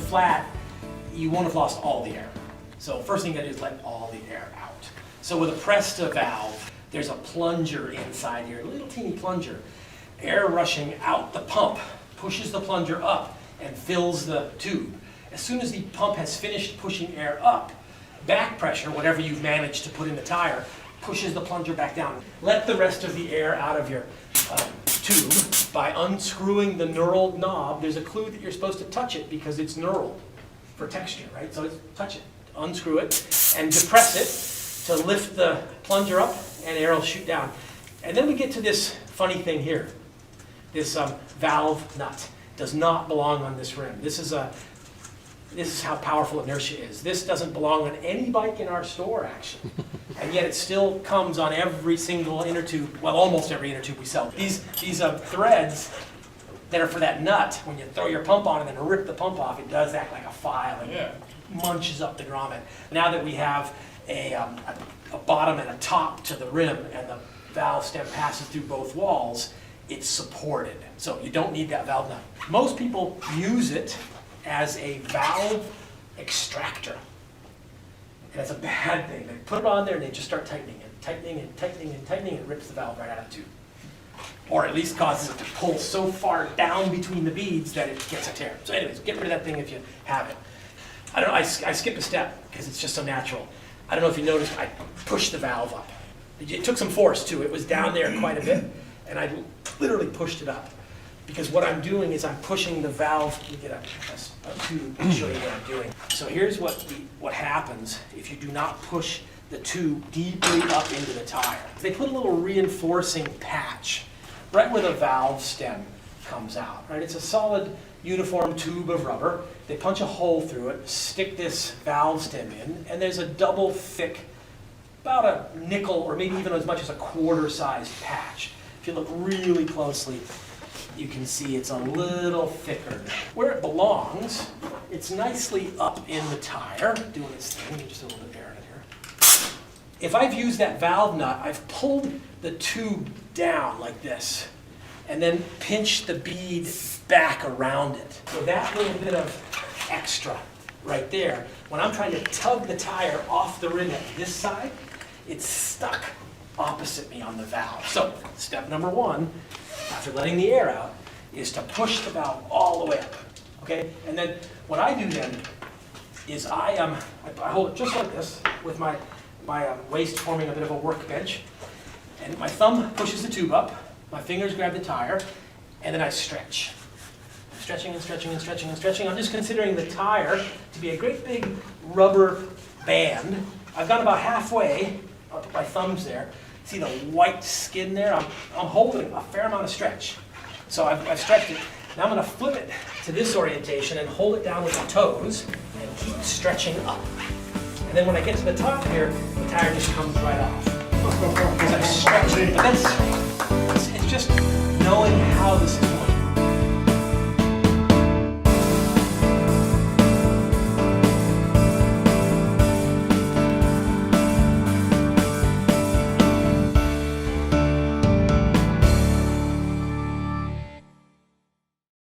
flat, you won't have lost all the air. So first thing you gotta do is let all the air out. So with a Presta valve, there's a plunger inside here, a little teeny plunger. Air rushing out the pump pushes the plunger up and fills the tube. As soon as the pump has finished pushing air up, back pressure, whatever you've managed to put in the tire, pushes the plunger back down. Let the rest of the air out of your tube by unscrewing the knurled knob. There's a clue that you're supposed to touch it because it's knurled for texture, right? So touch it, unscrew it, and depress it to lift the plunger up and air will shoot down. And then we get to this funny thing here. This valve nut does not belong on this rim. This is how powerful inertia is. This doesn't belong on any bike in our store, actually. And yet it still comes on every single inner tube, well, almost every inner tube we sell. These threads that are for that nut, when you throw your pump on and then rip the pump off, it does act like a file and munches up the grommet. Now that we have a bottom and a top to the rim and the valve stem passes through both walls, it's supported. So you don't need that valve nut. Most people use it as a valve extractor. And that's a bad thing. They put it on there and they just start tightening it, tightening and tightening and tightening, and it rips the valve right out of the tube. Or at least causes it to pull so far down between the beads that it gets a tear. So anyways, get rid of that thing if you have it. I skipped a step because it's just so natural. I don't know if you noticed, I pushed the valve up. It took some force too. It was down there quite a bit, and I literally pushed it up. Because what I'm doing is I'm pushing the valve. Let me get a tube to show you what I'm doing. So here's what happens if you do not push the tube deeply up into the tire. They put a little reinforcing patch right where the valve stem comes out. Right? It's a solid uniform tube of rubber. They punch a hole through it, stick this valve stem in, and there's a double thick, about a nickel or maybe even as much as a quarter-sized patch. If you look really closely, you can see it's a little thicker. Where it belongs, it's nicely up in the tire, doing its thing. Just a little bit of air in here. If I've used that valve nut, I've pulled the tube down like this, and then pinched the bead back around it. So that little bit of extra right there, when I'm trying to tug the tire off the rim at this side, it's stuck opposite me on the valve. So step number one, after letting the air out, is to push the valve all the way up, okay? And then what I do then is I hold it just like this with my waist forming a bit of a workbench, and my thumb pushes the tube up, my fingers grab the tire, and then I stretch. Stretching and stretching and stretching and stretching. I'm just considering the tire to be a great big rubber band. I've got about halfway, I'll put my thumbs there. See the white skin there? I'm holding a fair amount of stretch. So I've stretched it. Now I'm going to flip it to this orientation and hold it down with the toes and keep stretching up. And then when I get to the top here, the tire just comes right off. Because I've stretched it. But it's just knowing how this is